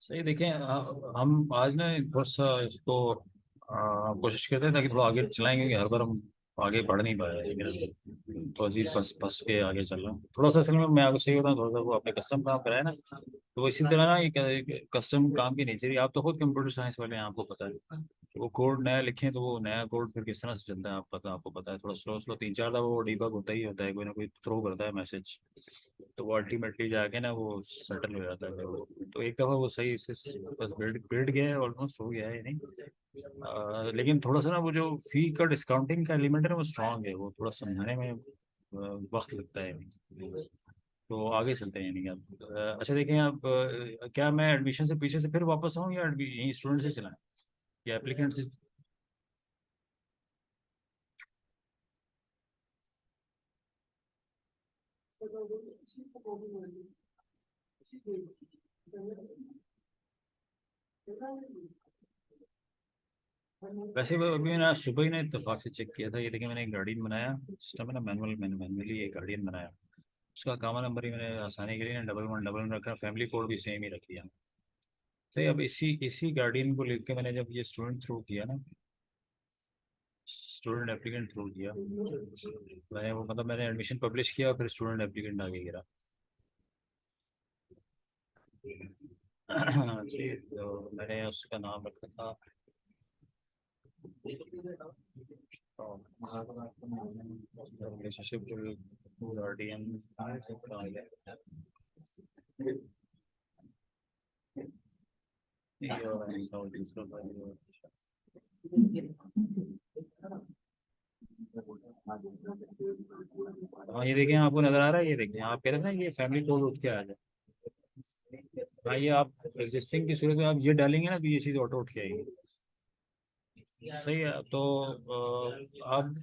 सही देखें, हम आज ना थोड़ा सा इसको कोशिश करते हैं ताकि थोड़ा आगे चलाएंगे कि हर बार हम आगे बढ़ नहीं पाए, लेकिन तो अजीब बस बस के आगे चल रहा हूँ थोड़ा सा। असल में मैं आपको सही बताऊँ, थोड़ा सा वो आपने कस्टम काम कराया ना, तो इसी तरह ना ये कस्टम काम की नेचर ही, आप तो खुद कंप्यूटर साइंस वाले हैं, आपको पता है वो कोड नया लिखें तो वो नया कोड फिर किस तरह से चलता है, आपको पता है, थोड़ा स्लो स्लो 3-4 दफा वो डीबग होता ही होता है, कोई ना कोई थ्रो करता है मैसेज, तो वो अल्टीमेटली जाके ना वो सेटल हो जाता है फिर वो। तो एक दफ़ा वो सही से बस बिल्ड बिल्ड गया है, ऑलमोस्ट हो गया है, नहीं लेकिन थोड़ा सा ना वो जो फी का डिस्काउंटिंग का एलिमेंट है ना वो स्ट्रांग है, वो थोड़ा समझाने में वक्त लगता है। तो आगे चलते हैं, यानी कि आप अच्छा देखें, आप क्या मैं एडमिशन से पीछे से फिर वापस आऊँ या यहीं स्टूडेंट से चलाएं या एप्लीकेंट से? वैसे वो अभी मैंने आज सुबह ही ना इत्तेफाक से चेक किया था, ये देखिए मैंने एक गार्डियन बनाया सिस्टम में ना, मैंने मैनुअली एक गार्डियन बनाया, उसका कामा नंबर ही मैंने आसानी के लिए ना 1111 रखा, फैमिली कोड भी सेम ही रख दिया। सही, अब इसी इसी गार्डियन को लेकर मैंने जब ये स्टूडेंट थ्रू किया ना, स्टूडेंट एप्लीकेंट थ्रू किया, मैंने वो मतलब मैंने एडमिशन पब्लिश किया फिर स्टूडेंट एप्लीकेंट आगे गिरा। जी, तो मैंने उसका नाम रखा था रिलेशनशिप गार्डियन। हाँ ये देखें, आपको नजर आ रहा है, ये देखें, आप कह रहे थे ना ये फैमिली कोड उठ के आ जाए। हाँ ये आप एग्जिस्टिंग की सूरत में आप ये डालेंगे ना तो ये चीज़ ऑटो उठ के आएगी। सही है, तो आप,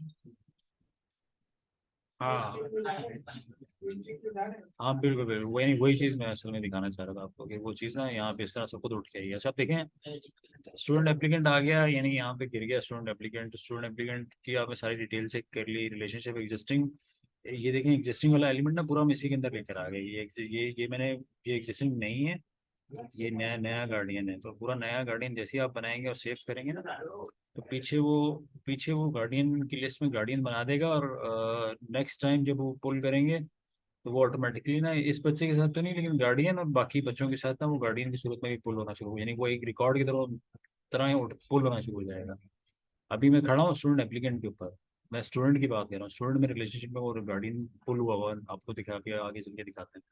हाँ हाँ बिल्कुल बिल्कुल, वही वही चीज़ मैं असल में दिखाना चाह रहा था आपको, कि वो चीज़ ना यहाँ पे इस तरह से खुद उठ के आई है। अच्छा आप देखें, स्टूडेंट एप्लीकेंट आ गया, यानी यहाँ पे गिर गया स्टूडेंट एप्लीकेंट की आपने सारी डिटेल चेक कर ली, रिलेशनशिप एग्जिस्टिंग, ये देखें एग्जिस्टिंग वाला एलिमेंट ना पूरा हम इसी के अंदर लेकर आ गए, ये मैंने, ये एग्जिस्टिंग नहीं है, ये नया नया गार्डियन है, तो पूरा नया गार्डियन जैसे ही आप बनाएंगे और सेव करेंगे ना, तो पीछे वो गार्डियन की लिस्ट में गार्डियन बना देगा, और नेक्स्ट टाइम जब वो पुल करेंगे तो वो ऑटोमेटिकली ना इस बच्चे के साथ तो नहीं, लेकिन गार्डियन और बाकी बच्चों के साथ ना वो गार्डियन की सूरत में भी पुल होना शुरू हो, यानी वो एक रिकॉर्ड की तरह तरह पुल होना शुरू हो जाएगा। अभी मैं खड़ा हूँ स्टूडेंट एप्लीकेंट के ऊपर, मैं स्टूडेंट की बात कर रहा हूँ, स्टूडेंट में रिलेशनशिप में और गार्डियन पुल हुआ हुआ है, आपको दिखा के आगे चल के दिखाते हैं।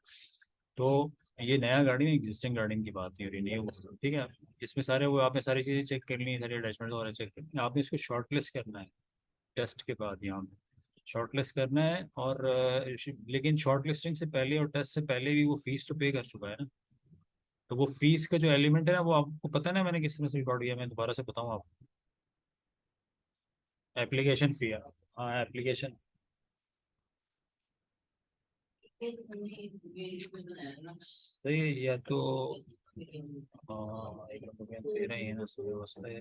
तो ये नया गार्डियन एग्जिस्टिंग गार्डियन की बात नहीं हो रही, न्यू, ठीक है। इसमें सारे वो आपने सारी चीज़ें चेक कर ली हैं, सारी अटैचमेंट वगैरह चेक कर ली, आपने इसको शॉर्टलिस्ट करना है टेस्ट के बाद, यहाँ पे शॉर्टलिस्ट करना है, और लेकिन शॉर्टलिस्टिंग से पहले और टेस्ट से पहले भी वो फीस तो पे कर चुका है ना, तो वो फीस का जो एलिमेंट है ना वो आपको पता है ना मैंने किस तरह से रिकॉर्ड किया, मैं दोबारा से बताऊँ आपको। एप्लीकेशन फी, हाँ एप्लीकेशन, सही है, या तो एक रुपये दे रहे हैं ना सुव्यवस्था है।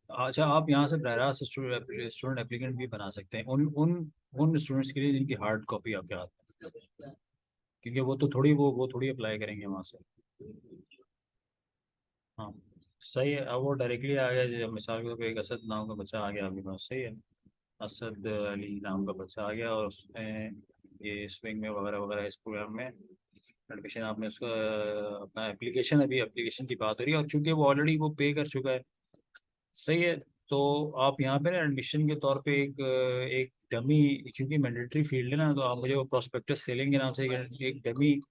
अच्छा आप यहाँ से बहरा स्टूडेंट एप्लीकेंट भी बना सकते हैं उन उन उन स्टूडेंट्स के लिए जिनकी हार्ड कॉपी आपके हाथ में, क्योंकि वो थोड़ी अप्लाई करेंगे वहाँ से। हाँ सही है, अब वो डायरेक्टली आ गया, जब मिसाल के तौर पे एक असद नाम का बच्चा आ गया आपके पास, सही है, असद अली नाम का बच्चा आ गया और उसने ये स्विंग में वगैरह वगैरह इस प्रोग्राम में एडमिशन, आपने उसका अपना एप्लीकेशन, अभी एप्लीकेशन की बात हो रही है, और चूंकि वो ऑलरेडी वो पे कर चुका है, सही है, तो आप यहाँ पे ना एडमिशन के तौर पे एक डमी, क्योंकि मैंडेटरी फील्ड है ना, तो आप मुझे वो प्रोस्पेक्टस सेलिंग के नाम से एक डमी,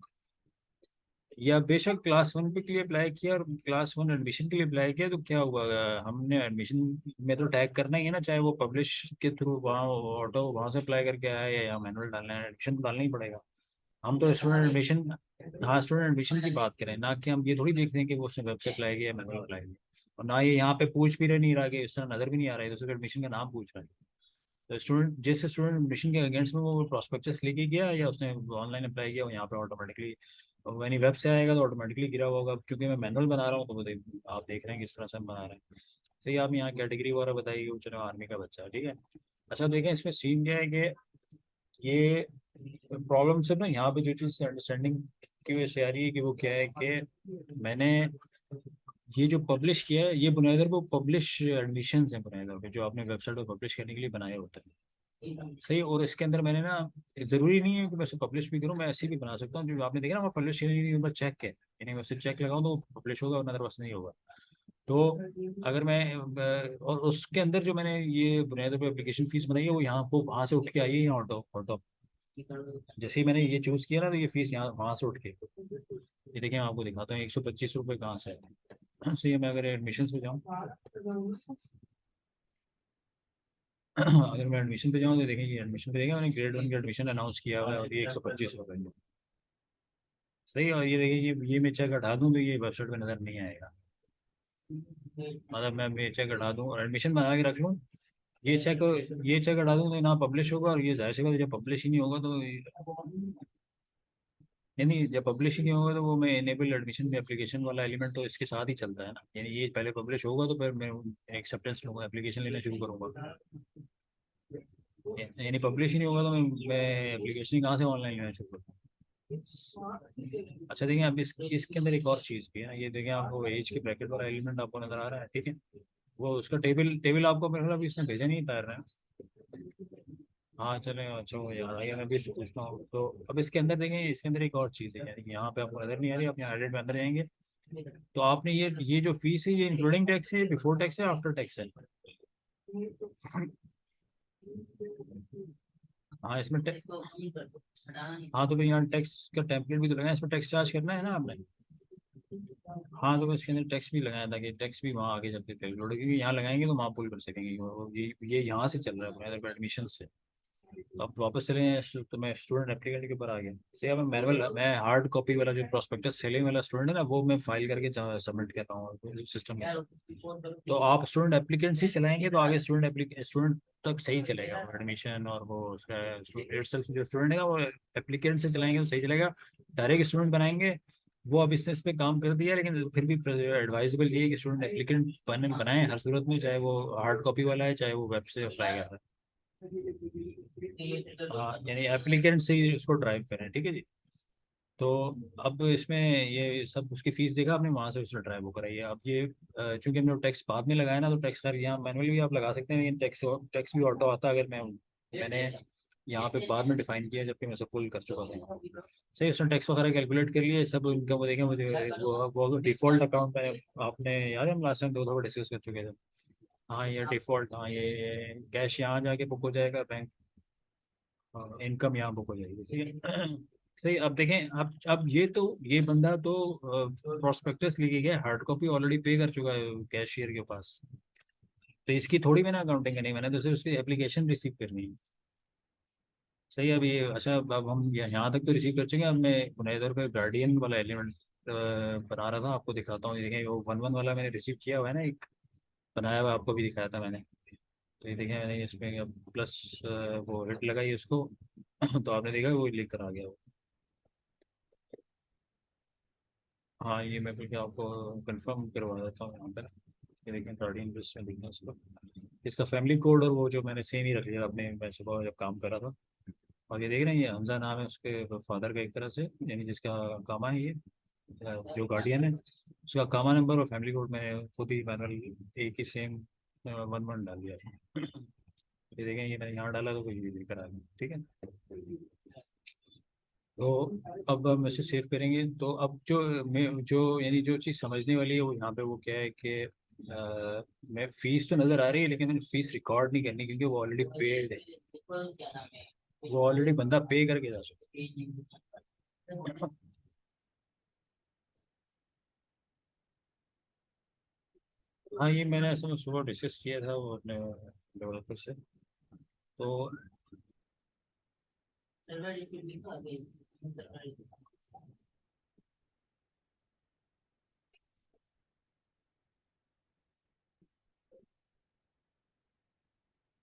या बेशक क्लास वन पे के लिए अप्लाई किया और क्लास वन एडमिशन के लिए अप्लाई किया, तो क्या हुआ, हमने एडमिशन में तो टैग करना ही है ना, चाहे वो पब्लिश के थ्रू वहाँ ऑटो वहाँ से अप्लाई करके आया या यहाँ मैनुअल डालना है, एडमिशन तो डालना ही पड़ेगा। हम तो स्टूडेंट एडमिशन, हाँ स्टूडेंट एडमिशन की बात करें ना, कि हम ये थोड़ी देख रहे हैं कि वो उसने वेब से अप्लाई किया या मैनुअल अप्लाई किया, और ना ये यहाँ पे पूछ भी रहे, नहीं रहा कि इस तरह नजर भी नहीं आ रहा है तो उसके एडमिशन का नाम पूछ रहा है। तो स्टूडेंट जैसे स्टूडेंट एडमिशन के अगेंस्ट में वो प्रोस्पेक्टस लेके गया या उसने ऑनलाइन अप्लाई किया, वो यहाँ पे ऑटोमेटिकली यानी वेब से आएगा तो ऑटोमेटिकली गिरा हुआ होगा। अब चूंकि मैं मैनुअल बना रहा हूँ तो आप देख रहे हैं किस तरह से हम बना रहे हैं। सही, आप यहाँ कैटेगरी वगैरह बताइए, वो चलो आर्मी का बच्चा है, ठीक है। अच्छा देखें इसमें सीन क्या है कि ये प्रॉब्लम सिर्फ ना यहाँ पे जो चीज़ अंडरस्टैंडिंग की वजह से आ रही है कि वो क्या है कि मैंने ये जो पब्लिश किया है ये बुनियादी वो पब्लिश एडमिशन है बुनियादी पे जो आपने वेबसाइट पर पब्लिश करने के लिए बनाए होते हैं सही। और इसके अंदर मैंने ना जरूरी नहीं है कि मैं उसे पब्लिश भी करूँ, मैं ऐसे भी बना सकता हूँ जो आपने देखा ना मैं पब्लिश करने के लिए चेक है यानी मैं उसे चेक लगाऊँ तो पब्लिश होगा और अदरवाइज नहीं होगा। तो अगर मैं और उसके अंदर जो मैंने ये बुनियादी पे एप्लीकेशन फीस बनाई है वो यहाँ को वहाँ से उठ के आई है यहाँ ऑटो ऑटो जैसे ही मैंने ये चूज किया ना तो ये फीस यहाँ वहां से उठ के ये देखिए मैं आपको दिखाता हूँ 125 रुपये कहाँ से है। सही है मैं अगर एडमिशन पे जाऊँ अगर मैं एडमिशन पे जाऊँ तो देखिए ये एडमिशन पे देखिए मैंने ग्रेड 1 का एडमिशन अनाउंस किया हुआ है और ये 125 रुपये सही है। और ये देखिए ये मैं चेक हटा दूँ तो ये वेबसाइट पे नज़र नहीं आएगा। मतलब मैं ये चेक हटा दूँ और एडमिशन बना के रख लूँ ये चेक ये चेक हटा दूँ तो ना पब्लिश होगा और ये जाहिर सी बात है जब पब्लिश ही नहीं होगा तो यानी जब पब्लिश ही नहीं होगा तो वो मैं इनेबल एडमिशन एप्लीकेशन वाला एलिमेंट तो इसके साथ ही चलता है ना यानी ये पहले पब्लिश होगा तो फिर मैं एक्सेप्टेंस लूंगा एप्लीकेशन लेना शुरू करूंगा। यानी पब्लिश ही नहीं होगा तो मैं एप्लीकेशन कहाँ से ऑनलाइन लेना शुरू करूँगा। अच्छा देखिए अब इसके अंदर एक और चीज़ भी है ना ये देखिए आपको एज के ब्रैकेट वाला एलिमेंट आपको नजर आ रहा है ठीक है। वो उसका टेबल टेबल आपको मेरे ख्याल अभी इसने भेजा नहीं था रहा है। हाँ चले अच्छा हो यार आइए मैं भी इससे पूछता हूँ तो अब इसके अंदर देखें इसके अंदर एक और चीज़ है यानी कि यहाँ पे आपको नजर नहीं आ रही आप यहाँ एडिट में अंदर जाएंगे तो आपने ये जो फीस है ये इंक्लूडिंग टैक्स है बिफोर टैक्स है आफ्टर टैक्स है। हाँ इसमें हाँ तो फिर यहाँ टैक्स का टेम्पलेट भी तो लगाया इसमें टैक्स चार्ज करना है ना आपने। हाँ तो मैं इसके अंदर टैक्स भी लगाया था कि टैक्स भी वहाँ आगे चलते कैलकुलेट क्योंकि यहाँ लगाएंगे तो वहाँ पुल कर सकेंगे और ये यहाँ से चल रहा है एडमिशन से। तो अब वापस चले हैं तो मैं स्टूडेंट एप्लीकेंट के ऊपर आ गया सही। अब मैनुअल मैं हार्ड कॉपी वाला जो प्रोस्पेक्टस सेलिंग वाला स्टूडेंट है ना वो मैं फाइल करके सबमिट कर रहा हूँ सिस्टम में। तो आप स्टूडेंट एप्लीकेंट से चलाएंगे तो आगे स्टूडेंट तक सही चलेगा एडमिशन और वो उसका itself जो स्टूडेंट है ना वो एप्लीकेंट से चलाएंगे तो सही चलेगा। डायरेक्ट स्टूडेंट बनाएंगे वो अब इस पे काम कर दिया लेकिन फिर भी एडवाइजेबल ये है कि स्टूडेंट एप्लीकेंट बनाए हर सूरत में चाहे वो हार्ड कॉपी वाला है चाहे वो वेब से अप्लाई कर रहा है। हाँ यानी एप्लीकेंट से ही उसको ड्राइव करें ठीक है जी। तो अब इसमें ये सब उसकी फीस देखा आपने वहां से उसने ड्राइव वो कराई है। अब ये चूंकि हमने टैक्स बाद में लगाया ना तो टैक्स खैर यहाँ मैनुअली भी आप लगा सकते हैं लेकिन टैक्स टैक्स भी ऑटो आता अगर मैंने यहाँ पे बाद में डिफाइन किया जबकि मैं सब पुल कर चुका था सही। उसने टैक्स वगैरह कैलकुलेट कर लिए सब इनका वो देखें मुझे वो डिफॉल्ट अकाउंट में आपने याद है हम लास्ट टाइम दो दफा डिस्कस कर चुके थे। हाँ ये डिफॉल्ट हाँ ये कैश यहाँ जाके बुक हो जाएगा बैंक इनकम यहाँ बुक हो जाएगी ठीक है। सही अब देखें अब ये बंदा तो प्रोस्पेक्टस लेके गया हार्ड कॉपी ऑलरेडी पे कर चुका है कैशियर के पास तो इसकी थोड़ी मैंने अकाउंटिंग करनी मैंने तो सिर्फ उसकी एप्लीकेशन रिसीव करनी है सही। अब ये अच्छा अब हम यहाँ तक तो रिसीव कर चुके हैं। अब मैं बुनियादी पे गार्डियन वाला एलिमेंट बना रहा था आपको दिखाता हूँ ये देखें वो 1-1 वाला मैंने रिसीव किया हुआ है ना एक बनाया हुआ आपको भी दिखाया था मैंने। तो ये देखें मैंने इसमें प्लस वो हिट लगाई उसको तो आपने देखा वो लिख कर आ गया वो। हाँ ये मैं बिल्कुल आपको कंफर्म करवा देता हूँ यहाँ पर ये देखें गार्डियन लिस्ट में देखना इसको इसका फैमिली कोड और वो जो मैंने सेम ही रख लिया अपने मैं सुबह जब काम कर रहा था। और ये देख रहे हैं ये हमजा नाम है उसके फादर का एक तरह से यानी जिसका कामा है ये जो गार्डियन है उसका कामा नंबर और फैमिली कोड मैंने खुद ही मैनुअल एक ही सेम 1-1 डाल दिया था। ये देखें ये मैंने यहाँ डाला तो ये लेकर आ गया ठीक है। तो अब हम इसे सेव करेंगे तो अब जो यानी जो चीज़ समझने वाली है वो यहाँ पे वो क्या है कि मैं फीस तो नज़र आ रही है लेकिन मैंने फीस रिकॉर्ड नहीं करनी क्योंकि वो ऑलरेडी पेड है वो ऑलरेडी बंदा पे करके जा सकता। हाँ ये मैंने असल में सुबह डिस्कस किया था वो अपने डेवलपर से तो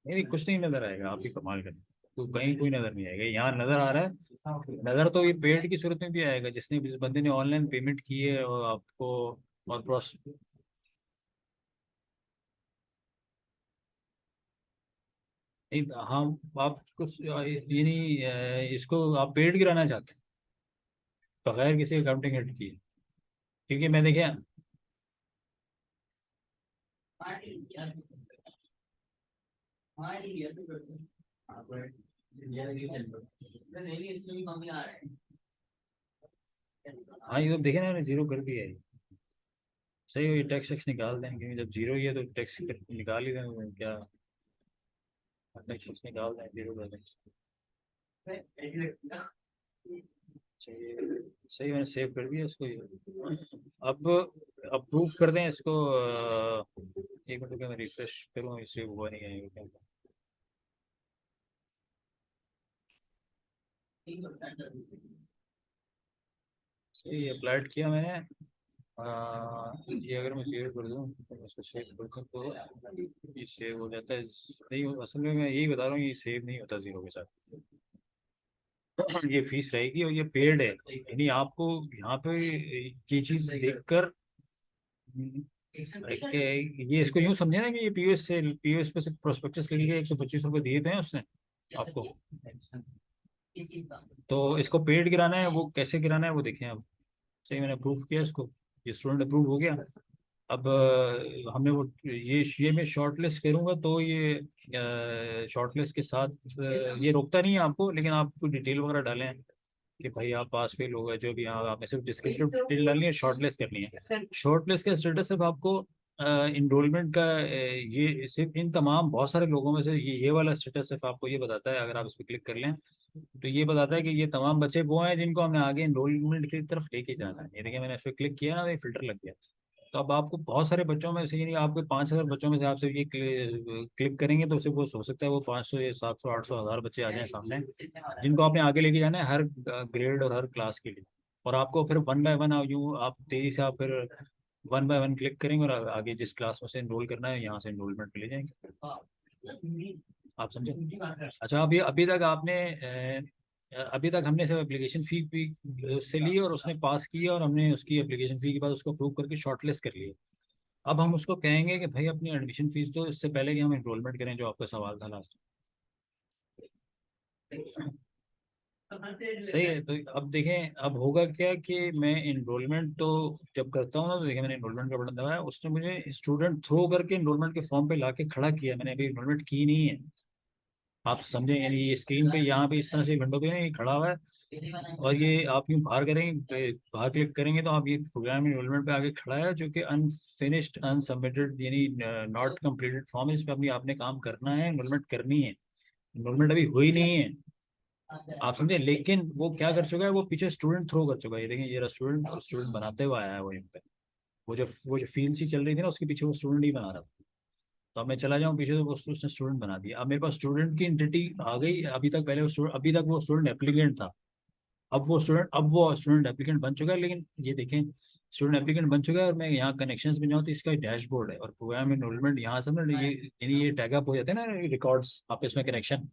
नहीं नहीं, कुछ नहीं नजर आएगा आप ही कमाल करें तो कहीं कोई नजर नहीं आएगा यहाँ नजर आ रहा है नजर तो ये पेड की सूरत में भी आएगा जिस बंदे ने ऑनलाइन पेमेंट की है और आपको और प्रोस नहीं, हाँ, आपको ये नहीं, इसको आप पेड गिराना चाहते हैं बगैर किसी अकाउंटिंग हेड की? क्योंकि मैं देखिए, हाँ ये तो देखे ना, जीरो कर दिया है। सही हो, ये टैक्स टैक्स निकाल दें, क्योंकि जब जीरो ही है तो टैक्स निकाल ही दें, तो क्या टैक्स टैक्स निकाल दें, जीरो कर दें। सही, सही, मैंने सेव कर दिया इसको ये। अब अप्रूव कर दें इसको, एक मिनट रुकिए, मैं रिफ्रेश करूँ, ये सेव हुआ नहीं है ये क्या। सही अप्लाइड किया मैंने। ये अगर मैं सेव कर दूँ, तो मैं इसको सेव कर दूँ तो ये सेव हो जाता है। नहीं असल में मैं यही बता रहा हूँ, ये सेव नहीं होता जीरो के साथ। ये फीस रहेगी और ये पेड है, यानी आपको यहाँ पे ये चीज देखकर ये इसको यूं समझे ना कि ये पीओएस से, पीओएस पे से प्रोस्पेक्टस के लिए 125 रुपये दिए थे उसने आपको। तो इसको पेड गिराना है, वो कैसे गिराना है वो देखें आप। सही, मैंने अप्रूव किया इसको, ये स्टूडेंट अप्रूव हो गया। अब हमने वो ये मैं शॉर्ट लिस्ट करूंगा तो ये शॉर्ट लिस्ट के साथ ये रोकता नहीं है आपको, लेकिन आप कोई डिटेल वगैरह डालें कि भाई आप पास फेल हो गए, जो भी यहाँ आपने सिर्फ डिस्क्रिप्टिव डिटेल डालनी है, शॉर्ट लिस्ट करनी है। शॉर्ट लिस्ट का स्टेटस सिर्फ आपको इनरोलमेंट का ये सिर्फ इन तमाम बहुत सारे लोगों में से ये वाला स्टेटस सिर्फ आपको ये बताता है, अगर आप इस पर क्लिक कर लें तो ये बताता है कि ये तमाम बच्चे वो हैं जिनको हमने आगे इनरोलमेंट की तरफ लेके जाना है। ये देखिए, मैंने इस पर क्लिक किया ना तो ये फिल्टर लग गया। तो अब आपको बहुत सारे बच्चों में से, यानी आपके 5,000 बच्चों में से आपसे ये क्लिक करेंगे तो सिर्फ वो हो सकता है वो 500 या 700 800 1000 बच्चे आ जाएं सामने, जिनको आपने आगे लेके जाना है हर ग्रेड और हर क्लास के लिए। और आपको फिर वन बाय वन यूँ आप तेजी से आप फिर वन बाय वन क्लिक करेंगे और आगे जिस क्लास में से एनरोल करना है यहाँ से एनरोलमेंट पे ले जाएंगे। आप समझे? अच्छा, अभी तक आपने अभी तक हमने सिर्फ एप्लीकेशन फी उससे ली और उसने पास किया, और हमने उसकी एप्लीकेशन फी के बाद उसको अप्रूव करके शॉर्टलिस्ट कर लिया। अब हम उसको कहेंगे कि भाई अपनी एडमिशन फीस दो, इससे पहले कि हम एनरोलमेंट करें, जो आपका सवाल था लास्ट। सही है, तो अब देखें अब होगा क्या कि मैं इनरोलमेंट तो जब करता हूँ ना, तो देखें मैंने इनरोलमेंट का बटन दबाया, उसने मुझे स्टूडेंट थ्रो करके इनरोलमेंट के फॉर्म पे लाके खड़ा किया, मैंने अभी इनरोलमेंट की नहीं है। आप समझें, यानी ये स्क्रीन पे यहाँ पे इस तरह से विंडो पे ये खड़ा हुआ है, और ये आप यूँ बाहर करेंगे, बाहर क्लिक करेंगे तो आप ये प्रोग्राम इनरोलमेंट पे आगे खड़ा है, जो कि अनफिनिश्ड अनसबमिटेड यानी नॉट कंप्लीटेड फॉर्म है। इस पे अभी आपने काम करना है, इनरोलमेंट करनी है, इनरोलमेंट अभी हुई नहीं है। आप समझे, लेकिन वो क्या कर चुका है, वो पीछे स्टूडेंट थ्रो कर चुका है। ये देखिए, ये स्टूडेंट, और स्टूडेंट बनाते हुए आया है वो यहाँ पे। वो जो फील सी चल रही थी ना, उसके पीछे वो स्टूडेंट ही बना रहा था। तो अब मैं चला जाऊँ पीछे, तो वो उसने स्टूडेंट बना दिया। अब मेरे पास स्टूडेंट की एंटिटी आ गई। अभी तक पहले वो स्टूडेंट, अभी तक वो स्टूडेंट एप्लीकेंट था। अब वो स्टूडेंट एप्लीकेंट बन चुका है, लेकिन ये देखें, स्टूडेंट एप्लीकेंट बन चुका है, और मैं यहाँ कनेक्शंस में जाऊँ तो इसका डैशबोर्ड है, और प्रोग्राम एनरोलमेंट यहाँ से ना ये, यानी ये टैग अप हो जाते हैं ना रिकॉर्ड्स आपस में कनेक्शन।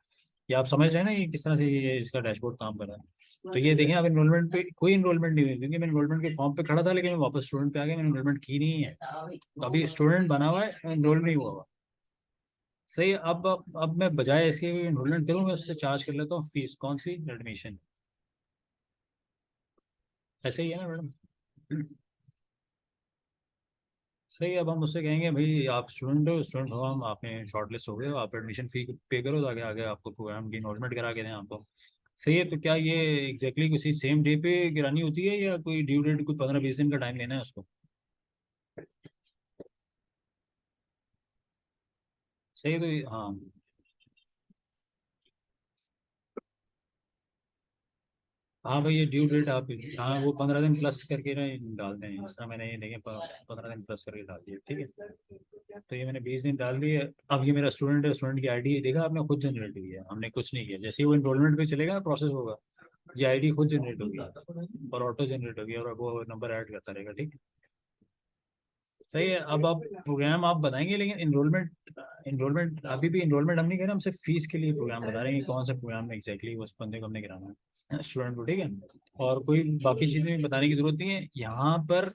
ये आप समझ रहे हैं ना, ये किस तरह से ये इसका डैशबोर्ड काम कर रहा है। तो ये देखें, अब एनरोलमेंट पे कोई एनरोलमेंट नहीं हुई, क्योंकि मैं एनरोलमेंट के फॉर्म पे खड़ा था, लेकिन मैं वापस स्टूडेंट पे आ गया, मैंने एनरोलमेंट की नहीं है। तो अभी स्टूडेंट बना हुआ है, एनरोल नहीं हुआ हुआ। सही है, अब मैं बजाय इसके एनरोलमेंट करूँ, मैं उससे चार्ज कर लेता हूँ फीस। कौन सी? एडमिशन। ऐसे ही है ना मैडम? सही है, अब हम उससे कहेंगे भाई आप स्टूडेंट हो, स्टूडेंट हो, हम आपने शॉर्ट लिस्ट हो गए हो, आप एडमिशन फी पे करो, तो आगे आगे आपको प्रोग्राम की इनरोलमेंट करा के दें आपको। सही है, तो क्या ये एग्जैक्टली किसी सेम डे पे गिरानी होती है, या कोई ड्यू डेट कोई 15-20 दिन का टाइम लेना है उसको? सही है, तो हाँ, हाँ भाई, ये ड्यू डेट आप, हाँ वो 15 दिन प्लस करके ना डाल दें, इस तरह मैंने ये देखें 15 दिन प्लस करके डाल दिया, ठीक है। तो ये मैंने 20 दिन डाल दिए। अब ये मेरा स्टूडेंट है, स्टूडेंट की आईडी देखा आपने, खुद जनरेट हुई है, हमने कुछ नहीं किया। जैसे ही वो एनरोलमेंट पे चलेगा, प्रोसेस होगा, ये आईडी खुद जनरेट होगी और ऑटो जनरेट होगी, और वो नंबर ऐड करता रहेगा, ठीक है। सही है, अब आप प्रोग्राम आप बताएंगे, लेकिन इनरोलमेंट अभी भी इनरोलमेंट हम नहीं कह रहे, हम सिर्फ फीस के लिए प्रोग्राम बता रहे हैं कि कौन सा प्रोग्राम में एग्जैक्टली उस बंदे को हमने कराना है, स्टूडेंट को, ठीक है। और कोई बाकी चीज़ें बताने की जरूरत नहीं है यहाँ पर।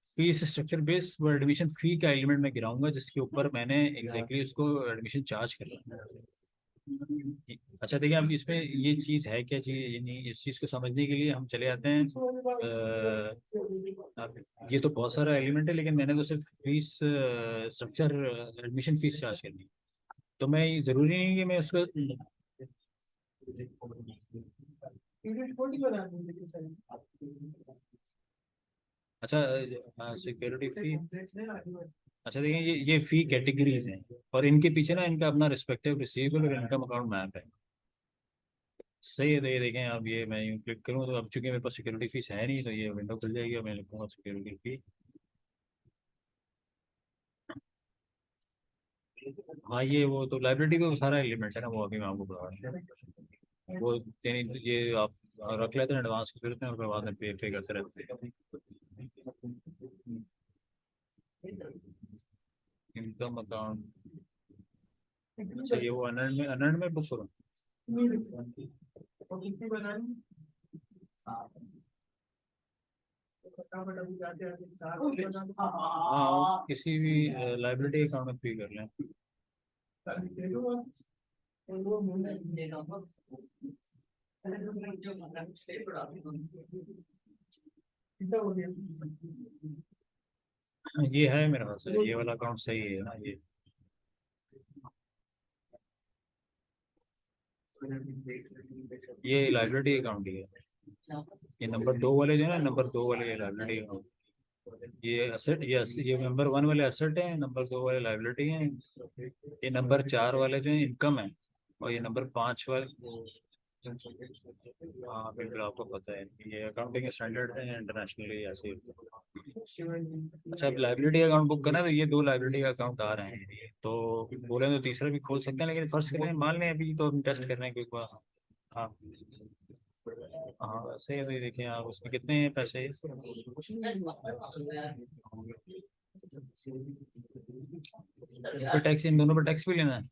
फीस स्ट्रक्चर बेस वो एडमिशन फी का एलिमेंट में गिराऊंगा, जिसके ऊपर मैंने एग्जैक्टली उसको एडमिशन चार्ज करना है। अच्छा देखिए, अब इसमें ये चीज़ है क्या चीज़, यानी इस चीज़ को समझने के लिए हम चले जाते हैं। ये तो बहुत सारा एलिमेंट है, लेकिन मैंने तो सिर्फ fees structure, admission fees charge करनी है। तो मैं, ज़रूरी नहीं कि मैं उसको। अच्छा, सिक्योरिटी फी। अच्छा देखिए, ये फी कैटेगरीज हैं, और इनके पीछे ना इनका अपना रिस्पेक्टिव रिसीवेबल और इनकम अकाउंट मैप है। सही है, तो ये देखें आप, ये मैं यूँ क्लिक करूँ तो अब चूंकि मेरे पास सिक्योरिटी फीस है नहीं, तो ये विंडो खुल जाएगी और मैं लिखूँगा सिक्योरिटी फी। हाँ, ये वो तो लाइब्रेरी का सारा एलिमेंट है ना, वो अभी मैं आपको बता रहा हूँ। वो यानी ये आप रख लेते हैं एडवांस की सूरत में, और फिर बाद में पे करते रहते हैं। Income account. अच्छा, ये वो अनर्न में बुक करूँ। हाँ, किसी भी लाइब्रेरी अकाउंट में पे कर लें। ये है मेरे पास, ये वाला अकाउंट सही है ना ये। ये लाइब्रेरी अकाउंट ही है। ये नंबर 2 वाले जो है ना, नंबर 2 वाले ये लाइब्रेरी अकाउंट। ये असेट, ये नंबर 1 वाले असेट है, नंबर 2 वाले लाइबिलिटी है। ये नंबर 4 वाले जो है इनकम है। और ये नंबर 5 वाले। हाँ बिल्कुल, आपको पता है ये अकाउंटिंग स्टैंडर्ड है इंटरनेशनली ऐसे ही। अच्छा, अब लाइबिलिटी अकाउंट बुक करना है, तो ये 2 लाइबिलिटी अकाउंट आ रहे हैं, तो बोले तो तीसरा भी खोल सकते हैं, लेकिन फर्स्ट के लिए मान लें अभी तो हम टेस्ट कर रहे हैं क्योंकि। हाँ। हाँ सही है, तो ये देखिए आप, उसमें कितने पैसे। इन पे टैक्स, इन दोनों पे टैक्स भी लेना है।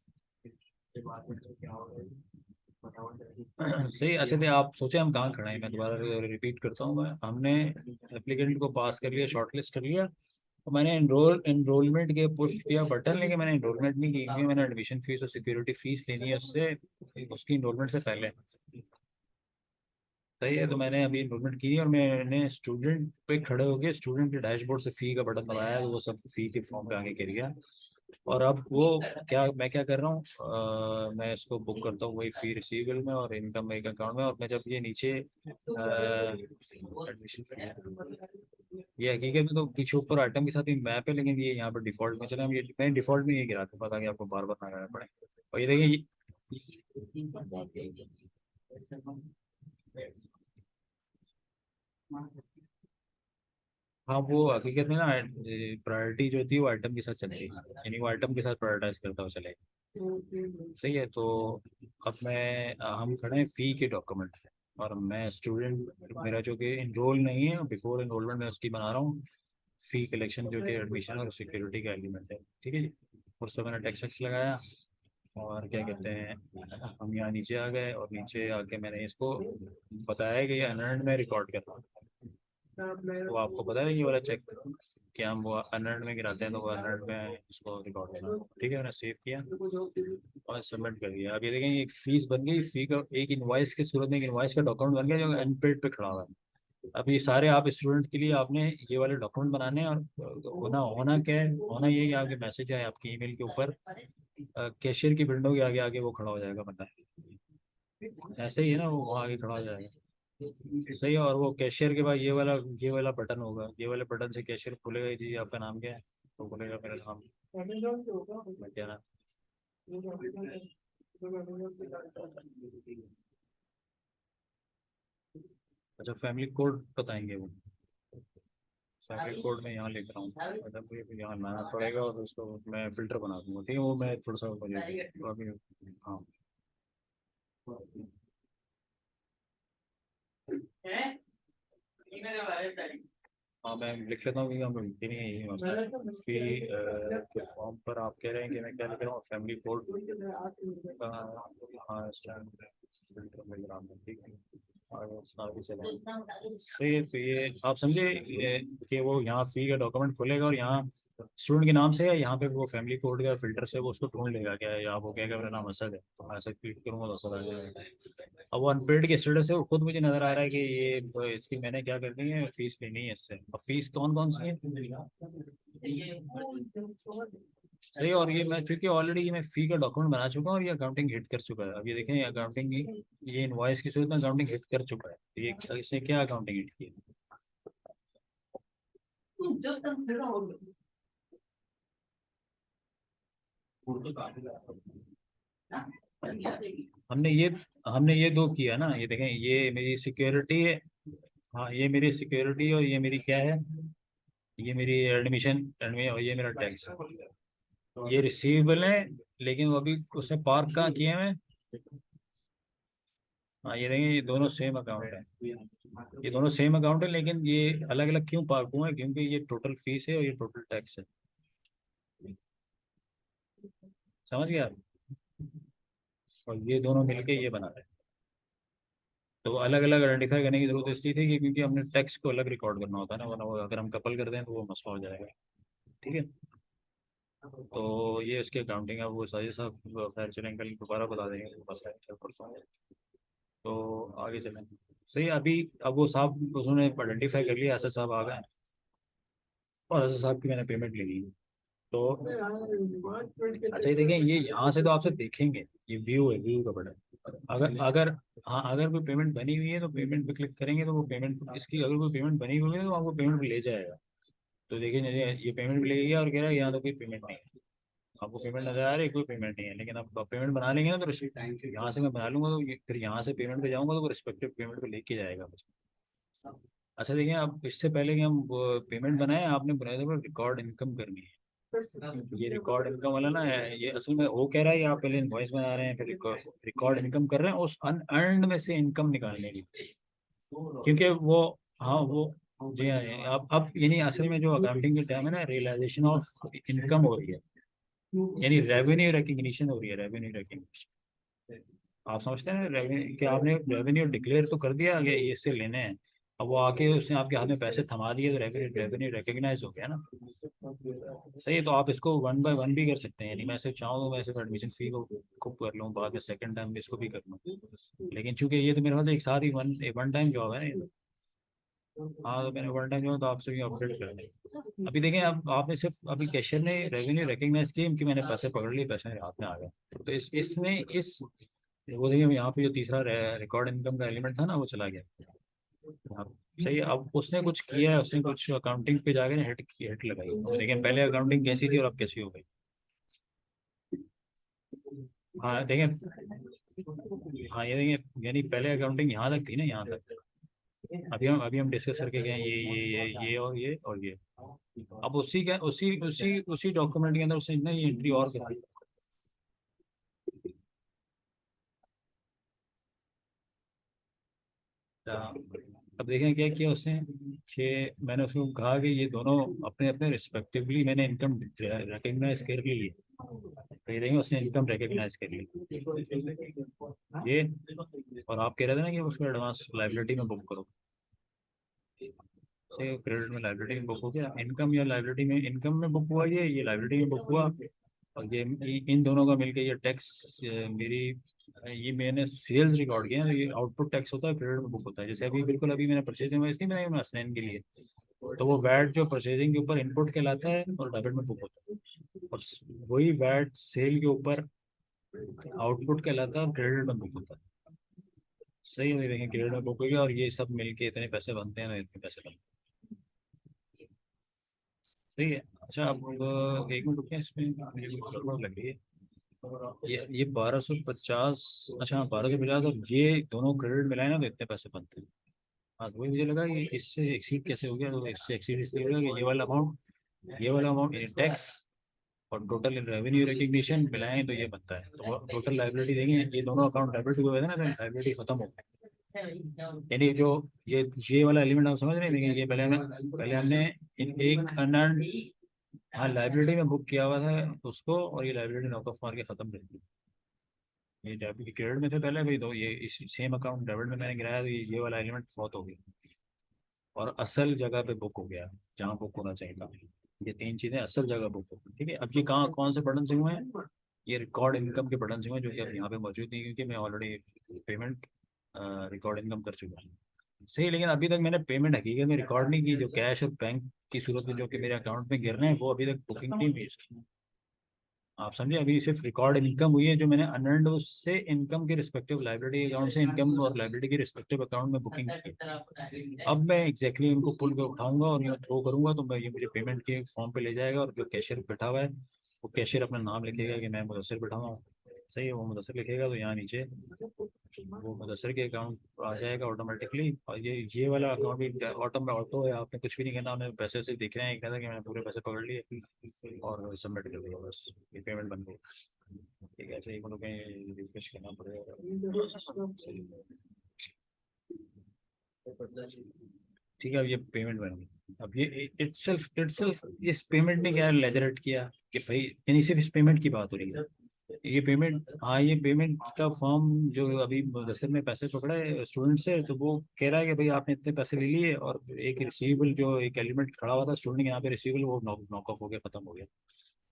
सही। अच्छा थे, आप सोचे हम कहाँ खड़े हैं, मैं दोबारा रिपीट करता हूँ। मैं हमने एप्लीकेंट को पास कर लिया, शॉर्टलिस्ट कर लिया, तो मैंने एनरोलमेंट के पुश किया बटन, लेकिन मैंने एनरोलमेंट नहीं की क्योंकि मैंने एडमिशन फीस और सिक्योरिटी फीस लेनी है उससे, उसकी एनरोलमेंट से पहले। सही है, तो मैंने अभी इन्वॉल्वमेंट की और मैंने स्टूडेंट पे खड़े होके स्टूडेंट के डैशबोर्ड से फी का बटन दबाया, तो वो सब फी के फॉर्म पे आगे गिर गया। और अब वो, मैं क्या कर रहा हूँ, मैं इसको बुक करता हूँ वही फी रिसीवेबल में और इनकम एक अकाउंट में, और मैं जब ये नीचे एडमिशन फी, ये हकीकत में तो पीछे ऊपर आइटम के साथ ही मैप है, लेकिन ये यहाँ पर डिफॉल्ट में चला, हम ये मैं डिफॉल्ट में ये गिरा था, पता कि आपको बार बार ना करना पड़े। और ये देखिए हाँ, वो हकीकत में ना प्रायोरिटी जो थी वो आइटम के साथ चलती है, यानी वो आइटम के साथ प्रायोरिटाइज करता हुआ चलेगा। सही है, तो अब हम खड़े हैं फी के डॉक्यूमेंट, और मैं स्टूडेंट, मेरा जो कि इनरोल नहीं है, बिफोर इनरोलमेंट मैं उसकी बना रहा हूँ फी कलेक्शन, जो कि एडमिशन और सिक्योरिटी का एलिमेंट है। ठीक है जी। उससे मैंने टैक्स वैक्स लगाया, और क्या कहते हैं, हम यहाँ नीचे आ गए, और नीचे आके मैंने इसको बताया कि ये अनर्न्ड में रिकॉर्ड करना है। तो आपको पता है ये वाला चेक, कि हम वो अनर्न्ड में गिराते हैं, तो वो अनर्न्ड में इसको रिकॉर्ड करना। ठीक है, मैंने सेव किया और सबमिट कर दिया। अब ये देखें, एक फीस बन गई, फी का एक इनवॉइस के सूरत में एक इनवॉइस का डॉक्यूमेंट बन गया जो अनपेड पे खड़ा हुआ है। अब ये सारे आप स्टूडेंट के लिए आपने ये वाले डॉक्यूमेंट बनाने हैं, और होना होना क्या है, होना ये है कि आपके मैसेज आए आपकी ईमेल के ऊपर, कैशियर की विंडो के आगे आगे वो खड़ा हो जाएगा बंदा, ऐसे ही है ना, वो वहाँ आगे खड़ा हो जाएगा। सही है, और वो कैशियर के बाद ये वाला बटन होगा, ये वाले बटन से कैशियर खुलेगा, जी आपका नाम क्या है, तो बोलेगा मेरा नाम, मैं क्या नाम। अच्छा, फैमिली कोड बताएंगे वो। फैमिली कोड में यहाँ लिख रहा हूँ, मतलब मुझे यहाँ लाना पड़ेगा, और उसको मैं फिल्टर बना दूंगा। ठीक है, वो मैं थोड़ा सा अभी। हाँ। हाँ, मैं लिख लेता हूँ, क्योंकि हम मिलती नहीं है ये मसला। फी के फॉर्म पर आप कह रहे हैं कि मैं क्या लिख रहा हूँ, फैमिली कोड। हाँ, स्टैंड फिल्टर मिल रहा है, ठीक है। और आगे चलें। सही है, तो ये आप समझे कि वो यहाँ फी का डॉक्यूमेंट खुलेगा, और यहाँ स्टूडेंट के नाम से है, यहाँ पे वो फैमिली कोड का फिल्टर से वो उसको ढूंढ लेगा, क्या है आप, वो क्या मेरा नाम असद है, तो मैं असद क्लिक करूंगा तो असद आ जाएगा। अब वो अनपेड के स्टेटस है, वो खुद मुझे नजर आ रहा है कि ये तो इसकी मैंने क्या करनी है, फीस लेनी है इससे। अब फीस कौन कौन सी है सही। और ये मैं चूंकि ऑलरेडी ये मैं फी का डॉक्यूमेंट बना चुका हूँ और ये अकाउंटिंग हिट कर चुका है। अब ये देखें, ये अकाउंटिंग, ये इनवॉइस की सूरत में अकाउंटिंग हिट कर चुका है, तो ये इसने क्या अकाउंटिंग हिट की है। हमने ये हमने ये दो किया ना, ये देखें, ये मेरी सिक्योरिटी है। हाँ, ये मेरी सिक्योरिटी और ये मेरी क्या है, ये मेरी एडमिशन एडमिशन और ये मेरा टैक्स। ये रिसीवेबल है, लेकिन वो अभी उसने पार्क कहाँ किए हैं। हाँ, ये देखें, ये दोनों सेम अकाउंट है, ये दोनों सेम अकाउंट है, लेकिन ये अलग अलग क्यों पार्क हुए हैं, क्योंकि ये टोटल फीस है और ये टोटल टैक्स है। समझ गया आप? और ये दोनों मिलके ये बना रहे हैं। तो अलग अलग आइडेंटिफाई करने की जरूरत इसलिए थी कि क्योंकि हमने टैक्स को अलग रिकॉर्ड करना होता है ना, वरना वो अगर हम कपल कर दें तो वो मसला हो जाएगा। ठीक है। तो ये इसके अकाउंटिंग है, वो साजिद साहब खैर चलें कल दोबारा बता देंगे, वो मसला है कल परसों। तो आगे चलें। सही, अभी अब वो साहब उन्होंने आइडेंटिफाई कर लिया, असद साहब आ गए और असद साहब की मैंने पेमेंट ले ली। तो अच्छा, ये देखें, ये यहाँ से तो आपसे देखेंगे, ये व्यू है, व्यू का बटन। अगर अगर हाँ, अगर कोई पेमेंट बनी हुई है तो पेमेंट पे क्लिक करेंगे तो वो पेमेंट, इसकी अगर कोई पेमेंट बनी हुई है तो आपको पेमेंट पे ले जाएगा। तो देखिए, ये पेमेंट भी ले गया और कह रहा है यहाँ तो कोई पेमेंट नहीं है। आपको पेमेंट नजर आ रही है, कोई पेमेंट नहीं है, लेकिन आप पेमेंट बना लेंगे ना तो यहाँ से मैं बना लूंगा तो फिर यहाँ से पेमेंट पे जाऊंगा तो वो रिस्पेक्टिव पेमेंट पे लेके जाएगा मुझे। अच्छा देखिए, अब इससे पहले कि हम पेमेंट बनाए, आपने बनाया था रिकॉर्ड इनकम करनी है। ये रिकॉर्ड इनकम वाला ना है, ये असल में वो कह रहा है कि आप पहले इनवॉइस बना रहे हैं, फिर रिकॉर्ड इनकम कर रहे हैं उस अनअर्न्ड में से इनकम निकालने की, क्योंकि वो, हाँ वो, जी हाँ, अब यानी असल में जो अकाउंटिंग के टाइम है ना, रियलाइजेशन ऑफ इनकम हो रही है, यानी रेवेन्यू रिकग्निशन हो रही है, रेवेन्यू रिकग्निशन। आप समझते हैं रेवेन्यू कि आपने रेवेन्यू डिक्लेयर तो कर दिया कि ये इससे लेने हैं, अब वो आके उसने आपके हाथ में पैसे थमा दिए तो रेवेन्यू रेवेन्यू रिकग्नाइज हो गया ना। सही है, तो आप इसको वन बाय वन भी कर सकते हैं, यानी मैं सिर्फ चाहूँ तो मैं सिर्फ एडमिशन फी को कर लूँ, बाद में सेकंड टाइम भी इसको भी कर लूँ। लेकिन चूंकि ये तो मेरे ख्याल से एक साथ ही वन वन टाइम जॉब है ना ये तो। हाँ, तो मैंने वन टाइम जॉब तो आपसे भी अपडेट कर दें। अभी देखें, अब आपने सिर्फ अभी कैशियर ने रेवेन्यू रिकग्नाइज की कि मैंने पैसे पकड़ लिए, पैसे मेरे हाथ में आ गए। तो इसमें इस वो देखिए, यहाँ पे जो तीसरा रिकॉर्ड इनकम का एलिमेंट था ना, वो चला गया। हाँ, सही है। अब उसने कुछ किया है, उसने कुछ अकाउंटिंग पे जाके ना हिट लगाई, लेकिन पहले अकाउंटिंग कैसी थी और अब कैसी हो गई। हाँ देखें, हाँ ये देखें, यानी पहले अकाउंटिंग यहाँ तक थी ना, यहाँ तक। अभी हम डिस्कस करके गए ये और ये। अब उसी का उसी डॉक्यूमेंट के अंदर उसने ना ये एंट्री और कर दी। अब देखें क्या किया उसने, कि मैंने उसको कहा कि ये दोनों अपने अपने रिस्पेक्टिवली मैंने इनकम रिकग्नाइज कर ली है। तो ये देखें, उसने इनकम रिकग्नाइज कर ली ये। और आप कह रहे थे ना कि उसको एडवांस लाइबिलिटी में बुक करो, से क्रेडिट में लाइबिलिटी में बुक हो गया, इनकम या लाइबिलिटी में, इनकम में बुक हुआ ये लाइबिलिटी में बुक हुआ। और ये इन दोनों का मिलके ये टैक्स मेरी, ये मैंने सेल्स रिकॉर्ड किया है, ये आउटपुट टैक्स होता है, क्रेडिट में बुक होता है। जैसे अभी बिल्कुल अभी मैंने परचेज इनवॉइस नहीं बनाई मैं असनैन के लिए, तो वो वैट जो परचेजिंग के ऊपर इनपुट कहलाता है और डेबिट में बुक होता है। और वही वैट सेल के ऊपर आउटपुट कहलाता है और क्रेडिट में बुक होता है। सही है, देखें क्रेडिट में बुक हो गया और ये सब मिलके इतने पैसे बनते हैं ना, इतने पैसे बनते हैं। सही है। अच्छा, अब एक मिनट रुकिए, इसमें मुझे कुछ गड़बड़ लग रही है। ये 1250, अच्छा हाँ 1250, अब ये दोनों क्रेडिट मिलाए ना तो इतने पैसे बनते हैं। हाँ, तो वही मुझे लगा कि इससे एक्सीड कैसे हो गया, तो इससे एक्सीड इसलिए हो गया कि ये वाला अमाउंट टैक्स और टोटल रेवेन्यू रिकग्निशन मिलाएं तो ये बनता है, तो टोटल लाइबिलिटी देंगे, ये दोनों अकाउंट लाइबिलिटी हुए थे ना, तो लाइबिलिटी खत्म हो गई। यानी जो ये वाला एलिमेंट आप समझ रहे हैं, लेकिन ये पहले हमने इन एक अनअर्न्ड, हाँ लाइबिलिटी में बुक किया हुआ था उसको, और ये लाइबिलिटी नॉक ऑफ मार के खत्म कर दी। ये डेबिट क्रेडिट में थे पहले भाई, तो ये इस सेम अकाउंट डेबिट में मैंने गिराया तो ये वाला एलिमेंट फौत हो गया और असल जगह पे बुक हो गया जहाँ बुक होना चाहिए था। ये 3 चीज़ें असल जगह बुक हो, ठीक है। अब ये कहाँ कौन से बटन से हुए हैं? ये रिकॉर्ड इनकम के बटन से हुए हैं, जो कि अब यहाँ पे मौजूद नहीं है, क्योंकि मैं ऑलरेडी पेमेंट रिकॉर्ड इनकम कर चुका हूँ। सही, लेकिन अभी तक मैंने पेमेंट हकीकत में रिकॉर्ड नहीं की, जो कैश और बैंक की सूरत में जो कि मेरे अकाउंट में गिर रहे हैं, वो अभी तक बुकिंग नहीं हुई इसकी। आप समझे, अभी सिर्फ रिकॉर्ड इनकम हुई है जो मैंने अनअर्न्ड उससे इनकम के रिस्पेक्टिव लाइबिलिटी अकाउंट से इनकम और लाइबिलिटी के रिस्पेक्टिव अकाउंट में बुकिंग की। अब मैं एग्जैक्टली इनको पुल पे उठाऊंगा और ये थ्रो करूंगा, तो मैं ये मुझे पेमेंट के फॉर्म पे ले जाएगा, और जो कैशियर बैठा हुआ है वो कैशियर अपना नाम लिखेगा कि मैं मुदस्सिर बैठा हुआ हूँ। सही है, वो मुदस्सिर लिखेगा तो यहाँ नीचे वो मुदस्सिर के अकाउंट आ जाएगा ऑटोमेटिकली। और ये वाला अकाउंट भी ऑटो है, आपने कुछ भी नहीं करना, आपने पैसे से दिख रहे हैं, कहता कि मैंने पूरे पैसे पकड़ लिए और सबमिट कर दिया, बस ये पेमेंट बन गई। ठीक है, ऐसे ही मतलब कहीं रिफ्रेश करना पड़ेगा। ठीक है, अब ये पेमेंट बन गई। अब ये इटसेल्फ इस पेमेंट ने क्या लेजरेट किया कि भाई, यानी सिर्फ इस पेमेंट की बात हो रही है। ये पेमेंट, हाँ, ये पेमेंट का फॉर्म जो अभी मुदस्सिर ने पैसे पकड़ा है स्टूडेंट से, तो वो कह रहा है कि भाई आपने इतने पैसे ले लिए, और एक रिसीवेबल जो एक एलिमेंट खड़ा हुआ था स्टूडेंट के यहाँ पे रिसीवेबल, वो नॉक ऑफ हो गया, खत्म हो गया,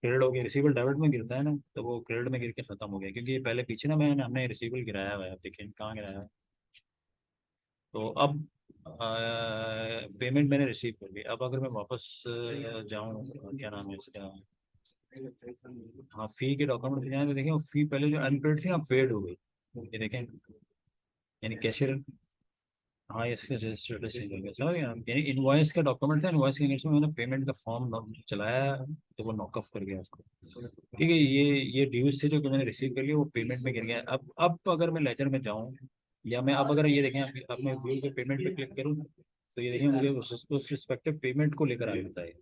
क्रेडिट हो गया। रिसीवेबल डेबिट में गिरता है ना, तो वो क्रेडिट में गिर के खत्म हो गया, क्योंकि ये पहले पीछे ना हमने रिसीवेबल गिराया हुआ है। आप देखिए कहाँ गिराया हुआ है। तो अब पेमेंट मैंने रिसीव कर ली। अब अगर मैं वापस जाऊँ, क्या नाम है इसका, हाँ, फी के डॉक्यूमेंट पे जाए तो देखें, फी पहले जो अनपेड थी, अब पेड हो गई। ये देखें, यानी कैशियर, हाँ, इसका स्टेटस चेंज हो गया, समझ गए आप? यानी इनवॉइस का डॉक्यूमेंट था, इनवॉइस के अगेंस्ट में मैंने पेमेंट का फॉर्म चलाया, तो वो नॉक ऑफ कर गया उसको। ठीक है, ये ड्यूज थे जो कि मैंने रिसीव कर लिया, वो पेमेंट में गिर गया। अब अगर मैं लेजर में जाऊँ, या मैं अब अगर ये देखें, अब मैं व्यू के पेमेंट पे क्लिक करूँ, तो ये देखिए मुझे उस रिस्पेक्टिव पेमेंट को लेकर आ जाता है।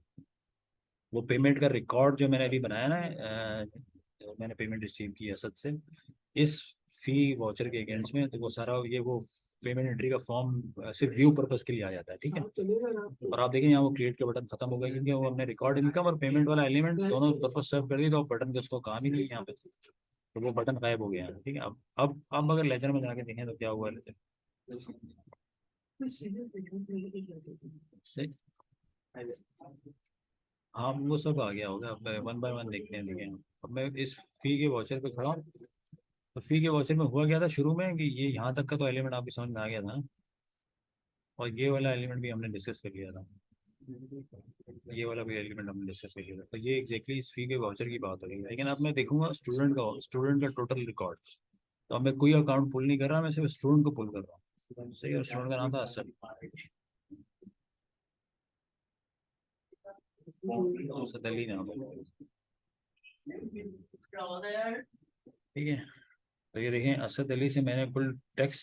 वो पेमेंट का रिकॉर्ड जो मैंने अभी बनाया ना, मैंने पेमेंट रिसीव की असद से इस फी वाउचर के अगेंस्ट में, तो वो सारा ये वो पेमेंट एंट्री का फॉर्म सिर्फ व्यू पर्पस के लिए आ जाता है। ठीक है, और आप देखें यहाँ वो क्रिएट का बटन खत्म हो गया, क्योंकि वो हमने रिकॉर्ड इनकम और पेमेंट वाला एलिमेंट दोनों पर्पस सर्व कर दी, तो बटन का उसको काम ही नहीं है यहाँ पे, तो वो बटन गायब हो गया है। ठीक है, अब अगर लेजर में जाके देखें तो क्या हुआ लेजर से, हाँ, वो सब आ गया होगा। अब वन बाय वन देखते हैं, देखें। अब मैं इस फी के वॉचर पे खड़ा हूँ, तो फी के वॉचर में हुआ क्या था शुरू में, कि ये यहाँ तक का तो एलिमेंट आपकी समझ में आ गया था ना, और ये वाला एलिमेंट भी हमने डिस्कस कर लिया था। ये वाला भी एलिमेंट हमने डिस्कस कर लिया था, तो ये एग्जैक्टली इस फी के वाउचर की बात हो रही है। लेकिन अब मैं देखूंगा स्टूडेंट का टोटल रिकॉर्ड, तो अब मैं कोई अकाउंट पुल नहीं कर रहा, मैं सिर्फ स्टूडेंट को पुल कर रहा हूँ। सही, और स्टूडेंट का नाम था असद। असद अली नाम है। ठीक है, तो ये देखें, असद अली से मैंने कुल टैक्स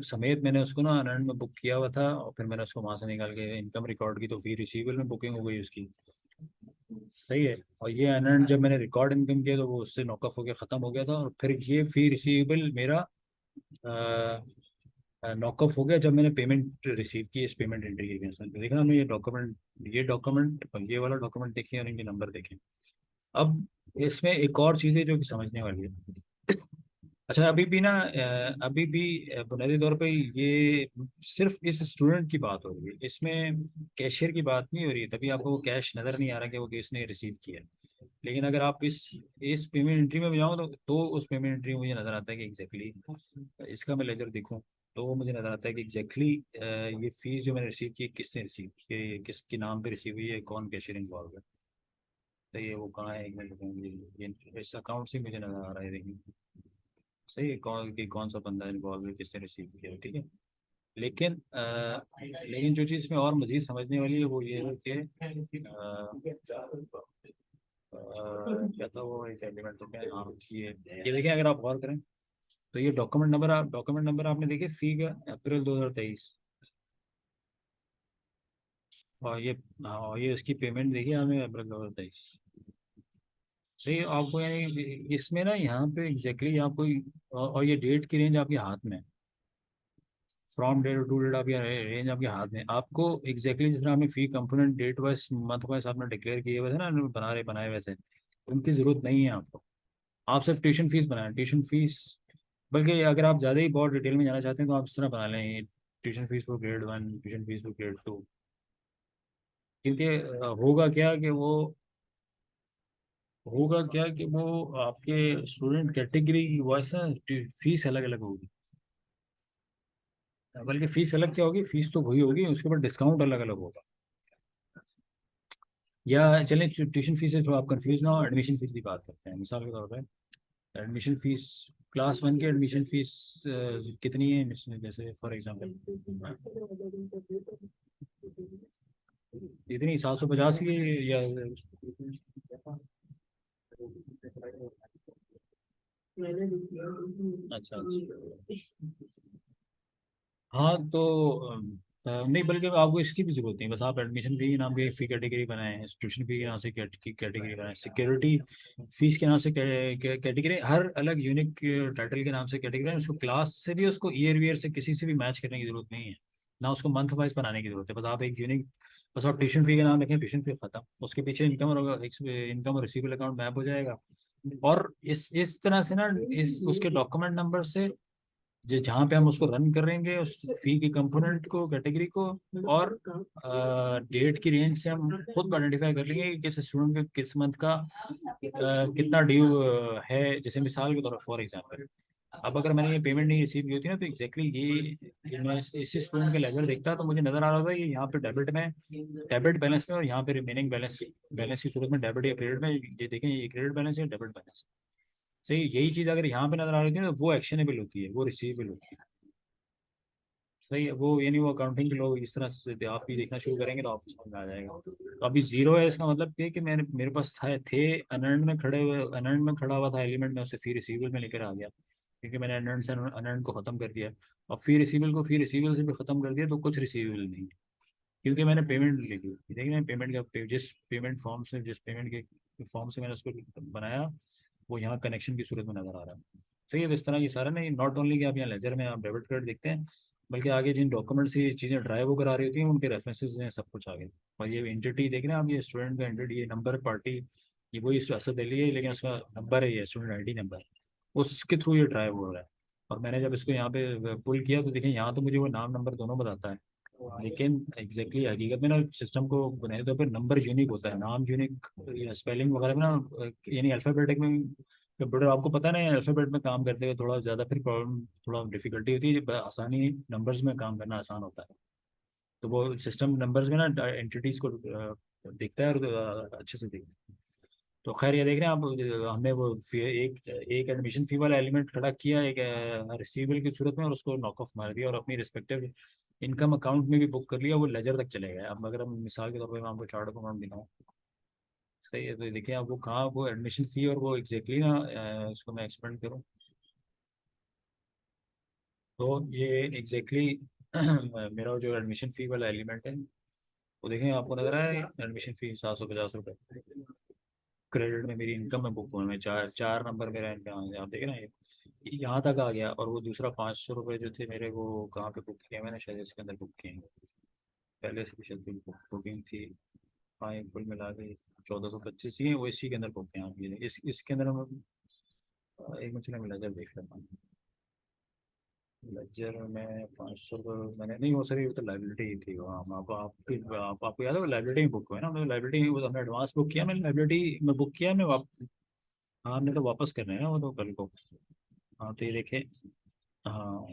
समेत मैंने उसको ना अनर्न में बुक किया हुआ था, और फिर मैंने उसको वहां से निकाल के इनकम रिकॉर्ड की, तो फी रिसीवेबल में बुकिंग हो गई उसकी। सही है, और ये अनर्न जब मैंने रिकॉर्ड इनकम किया, तो वो उससे नॉकअप होकर ख़त्म हो गया था, और फिर ये फी रिसीवेबल मेरा नॉकअप हो गया जब मैंने पेमेंट रिसीव की इस पेमेंट एंट्री के अगेंस्ट में। तो देखा हमने ये डॉक्यूमेंट और ये वाला डॉक्यूमेंट देखिए, और इनके नंबर देखें। अब इसमें एक और चीज़ है जो कि समझने वाली है। अच्छा, अभी भी ना अभी भी बुनियादी तौर पे ये सिर्फ इस स्टूडेंट की बात हो रही है, इसमें कैशियर की बात नहीं हो रही है, तभी आपको वो कैश नज़र नहीं आ रहा कि वो किसने रिसीव किया है। लेकिन अगर आप इस पेमेंट एंट्री में भी जाओ, तो उस पेमेंट एंट्री में मुझे नज़र आता है कि एग्जैक्टली इसका मैं लेजर देखूँ, तो वो मुझे नज़र आता है कि एग्जैक्टली ये फीस जो मैंने रिसीव की किसने रिसीव की है, किसके नाम पे रिसीव हुई है, कौन कैशियर इन्वॉल्व है। तो ये वो कहाँ है, एक मिनट रुकिए, ये इस अकाउंट से मुझे नज़र आ रहा है, देखिए। सही है, कौन सा बंदा इन्वॉल्व है, किसने रिसीव किया है। ठीक है, लेकिन लेकिन जो चीज़ में और मजीद समझने वाली है वो ये है कि क्या था वो, एक एलिमेंट तो क्या, हाँ, ये देखिए, अगर आप गौर करें, तो ये डॉक्यूमेंट नंबर आपने देखे, फी का अप्रैल 2023, और ये, हाँ, और ये इसकी पेमेंट देखिए हमें अप्रैल 2023। सही है, आपको यानी इसमें ना यहाँ पे एग्जैक्टली आपको, और ये डेट की रेंज आपके हाथ में, फ्रॉम डेट टू डेट आपकी रेंज आपके हाथ में, आपको एग्जैक्टली जिस तरह आपने fee component date wise month wise आपने डिक्लेयर किए हुए थे ना, बनाए हुए थे, उनकी ज़रूरत नहीं है आपको। आप सिर्फ ट्यूशन फीस बनाएं, ट्यूशन फीस। बल्कि अगर आप ज़्यादा ही बहुत डिटेल में जाना चाहते हैं, तो आप इस तरह बना लें, tuition fees for grade 1, tuition fees for grade 2। क्योंकि होगा क्या कि वो आपके स्टूडेंट कैटेगरी की वॉइस ना फीस अलग अलग होगी। बल्कि फीस अलग क्या होगी, फीस तो वही होगी, उसके ऊपर डिस्काउंट अलग अलग होगा। या चलें, ट्यूशन फीस से थोड़ा आप कंफ्यूज ना हो, एडमिशन फीस की बात करते हैं। मिसाल के तौर पर एडमिशन फीस, क्लास वन की एडमिशन फीस कितनी है, जैसे फॉर एग्जांपल इतनी 750 की, या अच्छा अच्छा। हाँ तो नहीं, बल्कि आपको इसकी भी जरूरत नहीं, बस आप एडमिशन फी के नाम पे फी कैटेगरी बनाए हैं, ट्यूशन फी के नाम से कैटेगरी बनाए, सिक्योरिटी फीस के नाम से कैटेगरी, हर अलग यूनिक टाइटल के नाम से कैटेगरी है। उसको क्लास से भी, उसको ईयर वियर से किसी से भी मैच करने की जरूरत नहीं है, ना उसको मंथ वाइज बनाने की जरूरत है। बस आप एक यूनिक, बस आप ट्यूशन फी का नाम लिखें, ट्यूशन फी खत्म, उसके पीछे इनकम और रिसीवेबल अकाउंट मैप हो जाएगा। और इस तरह से ना, इस उसके डॉक्यूमेंट नंबर से जहाँ पे हम उसको रन करेंगे, उस फी की कंपोनेंट को, कैटेगरी को, और डेट की रेंज से हम खुद आइडेंटिफाई कर लेंगे कि किस स्टूडेंट के किस मंथ का कितना ड्यू है। जैसे मिसाल के तौर पर फॉर एग्जांपल, अब अगर मैंने ये पेमेंट नहीं रिसीव की होती ना, तो एग्जैक्टली ये मैं इस स्टूडेंट का लेजर देखता तो मुझे नजर आ रहा था कि यहाँ पे डेबिट बैलेंस में, और यहाँ पे रिमेनिंग बैलेंस बैलेंस की सूरत में डेबिट या क्रेडिट में, ये देखें ये क्रेडिट बैलेंस है, डेबिट बैलेंस। सही, यही चीज अगर यहाँ पे नजर आ रही थी ना, तो वो एक्शनेबल होती है, वो रिसीवेबल होती है। सही है वो, यानी वो अकाउंटिंग के लोग इस तरह से आप भी देखना शुरू करेंगे तो आपको समझ में आ जाएगा। तो अभी जीरो है, इसका मतलब ये कि मेरे पास थे अनर्न में खड़े हुए, अनर्न में खड़ा हुआ था एलिमेंट में, उसे फी रिसीवेबल में लेकर आ गया, क्योंकि मैंने अनर्न से अनर्न को खत्म कर दिया। और फी रिसीवेबल को फी रिसीवेबल से भी खत्म कर दिया, तो कुछ रिसीवेबल नहीं है, क्योंकि मैंने पेमेंट लिखी। देखिए मैंने पेमेंट का जिस पेमेंट फॉर्म से, जिस पेमेंट के फॉर्म से मैंने उसको बनाया, वो यहाँ कनेक्शन की सूरत में नजर आ रहा है। सही है, तो इस तरह की सारा नहीं, नॉट ओनली कि आप यहाँ लेजर में आप डेबिट कार्ड देखते हैं, बल्कि आगे जिन डॉक्यूमेंट से ये चीज़ें ड्राइव होकर आ रही होती हैं, उनके रेफरेंसेस हैं, सब कुछ आगे। और ये एंटिटी देख रहे हैं आप, ये स्टूडेंट का एंटिटी, ये नंबर पार्टी, ये वही असद अली है, लेकिन उसका नंबर है, ये स्टूडेंट आईडी नंबर, उसके थ्रू ये ड्राइव हो रहा है। और मैंने जब इसको यहाँ पे पुल किया, तो देखिए यहाँ तो मुझे वो नाम नंबर दोनों बताता है, लेकिन हकीकत में ना सिस्टम को बुनियादी तौर पर नंबर यूनिक होता है, नाम यूनिक, स्पेलिंग वगैरह में ना, यानी अल्फ़ाबेटिक में कंप्यूटर, आपको पता है ना, अल्फ़ाबेट में काम करते हुए थोड़ा ज़्यादा फिर प्रॉब्लम, थोड़ा डिफिकल्टी होती है, आसानी नंबर्स में काम करना आसान होता है। तो वो सिस्टम नंबर्स में ना एंटिटीज को देखता है, और अच्छे से देखता है। तो खैर ये देख रहे हैं आप, हमने वो एक एक एडमिशन फी वाला एलिमेंट खड़ा किया एक रिसीवेबल की सूरत में, और उसको नॉक ऑफ मार दिया, और अपनी रिस्पेक्टिव इनकम अकाउंट में भी बुक कर लिया, वो लेजर तक चले गए। अब अगर हम मिसाल के तौर पर मैं आपको चार्ट ऑफ अकाउंट दिखाऊँ, सही है, तो देखिए आप वो कहाँ, वो एडमिशन फ़ी, और वो एग्जैक्टली ना इसको मैं एक्सपेंड करूँ, तो ये एग्जैक्टली मेरा जो एडमिशन फ़ी वाला एलिमेंट है, वो देखें आपको नजर आया है, एडमिशन फ़ी 750 रुपये क्रेडिट में मेरी इनकम में बुक हुआ, मैं चार चार नंबर मेरा इनकम, आप देखें ना, ये यहाँ तक आ गया। और वो दूसरा 500 रुपये जो थे मेरे, वो कहाँ पे बुक किए मैंने, शायद इसके अंदर बुक किए हैं, पहले से भी शायद बुकिंग थी। हाँ, एक कुल मिला के 1425 ही है, वो इसी के अंदर बुक हैं आप, ये इसके अंदर हम एक मिनट में लेजर देख लेता हूँ। लेजर में 500 मैंने नहीं, वो सर वो तो लाइबिलिटी ही थी, वो हम आपको याद है, वो लाइबिलिटी में बुक हुआ है ना, मतलब लाइबिलिटी वो हमने एडवांस बुक किया, मैंने लाइबिलिटी में बुक किया, मैं हाँ हमने तो वापस करना है ना वो तो कल को। हाँ तो ये देखे, हाँ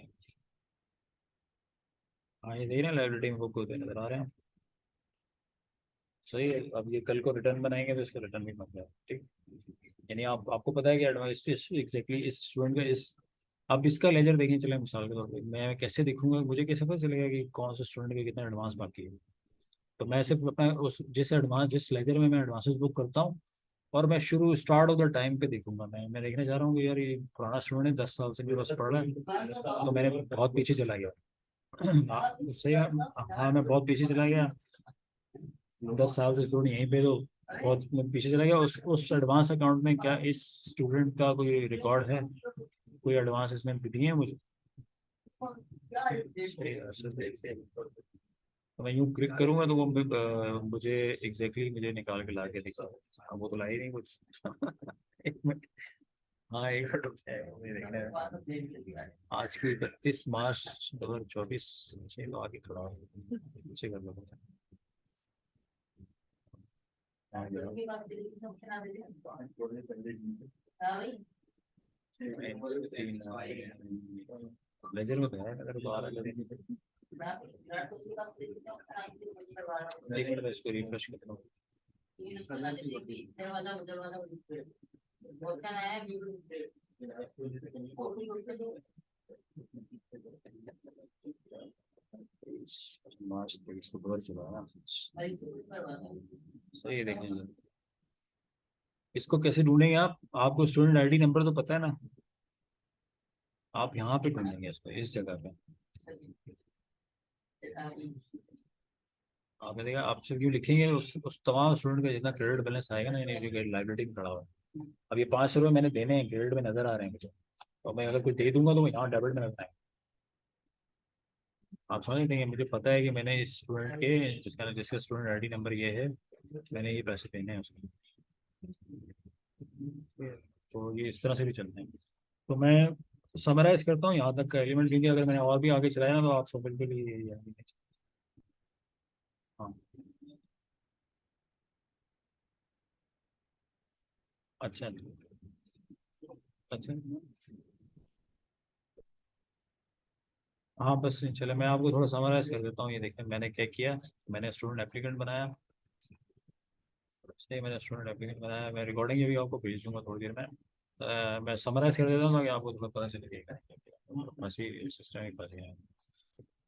हाँ, ये देख रहे हैं लाइब्रेरी में बुक होते नजर आ रहे हैं। सही है, अब ये कल को रिटर्न बनाएंगे तो इसका रिटर्न भी बन जाए, ठीक। यानी आपको पता है कि एडवाइस एग्जैक्टली इस स्टूडेंट का इस, अब इसका लेजर देखिए, चले मिसाल के तौर पे मैं कैसे देखूंगा, मुझे कैसे पता चलेगा कि कौन से स्टूडेंट का कितना एडवांस बाकी है। तो मैं सिर्फ अपना उस जिस लेजर में मैं एडवांसेस बुक करता हूँ, और मैं शुरू स्टार्ट ऑफ द टाइम पे देखूंगा, मैं देखने जा रहा हूँ कि यार ये पुराना स्टूडेंट है, 10 साल से मेरे पास पढ़ रहा है, तो मैंने बहुत पीछे चला गया। हाँ, उससे हाँ मैं बहुत पीछे चला गया, 10 साल से स्टूडेंट यहीं पे, तो बहुत मैं पीछे चला गया। उस एडवांस अकाउंट में क्या इस स्टूडेंट का कोई रिकॉर्ड है, कोई एडवांस इसने दिए हैं मुझे? सही है, ऐसे देखते हैं। तो मैं यूँ क्लिक करूंगा तो वो मुझे एग्जैक्टली मुझे निकाल के ला के दिखा, हाँ, वो तो ला ही नहीं कुछ। एक मिनट, हाँ एक मिनट रुक जाएगा, मुझे देखना है। आज की 31 मार्च 2024, आगे खड़ा हूँ, नीचे कर लो। लेजर में तो है, अगर बाहर अलग एक मिनट में इसको रिफ्रेश करता हूँ। मार्च 23 को चुका है ना। सही है, देखेंगे इसको कैसे ढूंढेंगे आप। आपको स्टूडेंट आईडी नंबर तो पता है ना, आप यहाँ पे ढूंढेंगे इसको इस जगह पे। आपने देखा, आप सिर्फ क्यों लिखेंगे उस तमाम स्टूडेंट का जितना क्रेडिट बैलेंस आएगा ना, लाइब्रेरी में खड़ा हुआ है। अब ये 500 रुपये मैंने देने हैं, क्रेडिट में नजर आ रहे हैं मुझे, तो मैं अगर कुछ दे दूंगा तो मैं यहाँ डेबिट में नजर आएगा। आप समझ देंगे, मुझे पता है कि मैंने इस स्टूडेंट के जिसका स्टूडेंट आईडी नंबर ये है, मैंने ये पैसे देने हैं उसको। तो ये इस तरह से भी चलते हैं। तो मैं समराइज करता हूँ यहाँ तक का एलिमेंट, क्योंकि अगर मैंने और भी आगे चलाया ना तो आपको बिल्कुल ही यही है। हाँ। अच्छा अच्छा। हाँ बस चलो, मैं आपको थोड़ा समराइज कर देता हूँ। ये देखिए मैंने क्या किया। मैंने स्टूडेंट एप्लीकेंट बनाया। सही, मैंने स्टूडेंट एप्लीकेंट बनाया। मैं रिकॉर्डिंग भी आपको भेज दूंगा थोड़ी देर में। मैं समराइज कर देता हूँ ताकि आपको थोड़ा पता चलेगा। बस ये सिस्टम ही फंस गया है।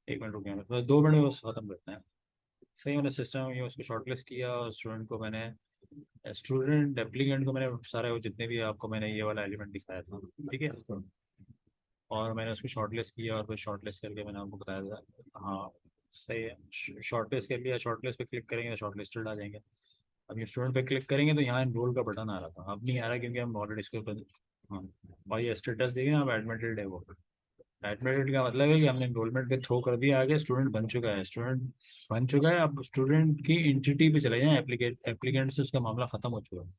एक मिनट रुकिए, मैं 2 मिनट में बस खत्म करते हैं। सही, मैंने सिस्टम ये उसको शॉर्टलिस्ट किया और स्टूडेंट को मैंने, स्टूडेंट एप्लीकेंट को मैंने सारे वो जितने भी आपको मैंने ये वाला एलिमेंट दिखाया था, ठीक है, और मैंने उसको शॉर्टलिस्ट किया और फिर शॉर्टलिस्ट करके मैंने आपको बताया था। हाँ सही है, शॉर्टलिस्ट कर लिया। शॉर्टलिस्ट पे क्लिक करेंगे तो शॉर्टलिस्टेड आ जाएंगे। अब ये स्टूडेंट पे क्लिक करेंगे तो यहाँ एनरोल का बटन आ रहा था, अब नहीं आ रहा क्योंकि हम ऑलरेडी इसको हाँ। और ये स्टेटस देखिए आप, एडमिटेड है वो। एडमिटेड का मतलब है कि हमने एनरोलमेंट पे थ्रो कर दिया, आगे स्टूडेंट बन चुका है। स्टूडेंट बन चुका है, अब स्टूडेंट की एंटिटी पे चले जाएं, एप्लीकेंट से उसका मामला खत्म हो चुका है।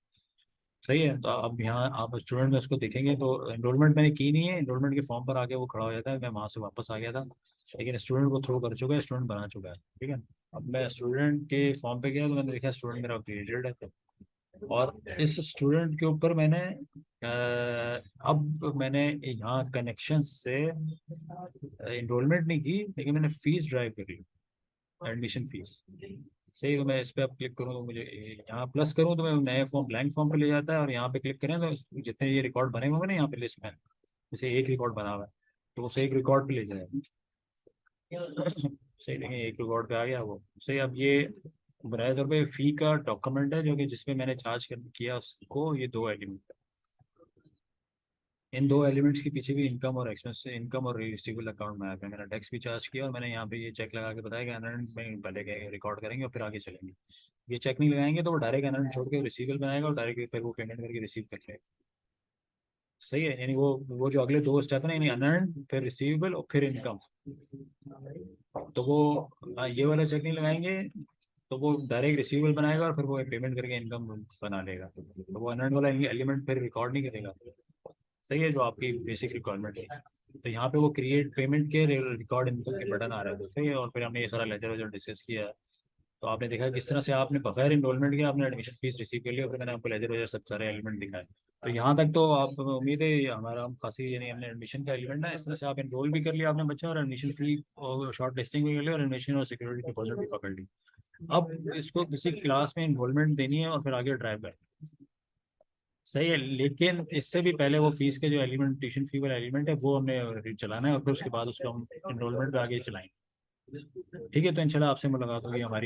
सही है, तो अब यहाँ आप स्टूडेंट में उसको देखेंगे तो एनरोलमेंट मैंने की नहीं है, एनरोलमेंट के फॉर्म पर आके वो खड़ा हो जाता है, मैं वहाँ से वापस आ गया था। लेकिन स्टूडेंट को थ्रो कर चुका है, स्टूडेंट बना चुका है, ठीक है। अब मैं स्टूडेंट के फॉर्म पे गया तो मैंने देखा स्टूडेंट मेरा क्रिएटेड है। और इस स्टूडेंट के ऊपर मैंने अब मैंने यहाँ कनेक्शन से इनरोलमेंट नहीं की, लेकिन मैंने फीस ड्राइव कर ली, एडमिशन फीस। सही, तो मैं इस पर अब क्लिक करूँ तो मुझे यहाँ प्लस करूँ तो मैं नए फॉर्म, ब्लैंक फॉर्म पे ले जाता है, और यहाँ पे क्लिक करें तो जितने ये रिकॉर्ड बने हुए हैं ना यहाँ पे लिस्ट में, जैसे एक रिकॉर्ड बना हुआ है तो उसे एक रिकॉर्ड पे ले जाएगा। सही, देखिए एक रिकॉर्ड पे आ गया वो। सही, अब ये बुनियादी तौर पे फी का डॉक्यूमेंट है जो कि जिसमें मैंने चार्ज कर किया उसको, ये 2 एलिमेंट। इन 2 एलिमेंट्स के पीछे भी इनकम और एक्सपेंस, इनकम और रिसीवेबल अकाउंट में आया। मैंने टैक्स भी चार्ज किया और मैंने यहाँ पे ये चेक लगा के बताया कि अनंत में पहले रिकॉर्ड करेंगे और फिर आगे चलेंगे। ये चेक नहीं लगाएंगे तो वो डायरेक्ट अनंत छोड़ के रिसीवेबल बनाएगा और डायरेक्ट फिर वो पेमेंट करके रिसीव कर लेगा। सही है, यानी वो जो अगले 2 स्टेप है ना, यानी अनंत फिर रिसीवेबल और फिर इनकम, तो वो ये वाला चेक नहीं लगाएंगे तो वो डायरेक्ट रिसीवेबल बनाएगा और फिर वो पेमेंट करके इनकम बना लेगा, तो वो अनंत वाला एलिमेंट फिर रिकॉर्ड नहीं करेगा। सही है, जो आपकी बेसिक रिक्वायरमेंट है। तो यहाँ पे वो क्रिएट पेमेंट के रिकॉर्ड इनकम के बटन आ रहे थे। सही है, और फिर हमने ये सारा लेजर वेजर डिस्कस किया। तो आपने देखा किस तरह से आपने बगैर इनरोलमेंट के आपने एडमिशन फीस रिसीव कर लिया, फिर मैंने आपको लेजर वेजर सब सारे एलिमेंट दिखाए। तो यहाँ तक तो आप उम्मीद है हमारा हम खासी, यानी हमने एडमिशन का एलिमेंट ना इस तरह से आप एनरोल भी कर लिया आपने बच्चा, और एडमिशन फी और शॉर्ट लिस्टिंग भी कर लिया, और एडमिशन और सिक्योरिटी डिपॉजिट भी पकड़ ली। अब इसको किसी क्लास में इन्वॉल्वमेंट देनी है और फिर आगे ड्राइव करना। सही है, लेकिन इससे भी पहले वो फीस के जो एलिमेंट, ट्यूशन फी वाला एलिमेंट है वो हमने चलाना है, और फिर उसके बाद उसको हम एनरोलमेंट पे आगे चलाएंगे। ठीक है, तो इंशाल्लाह आपसे मुलाकात होगी हमारी।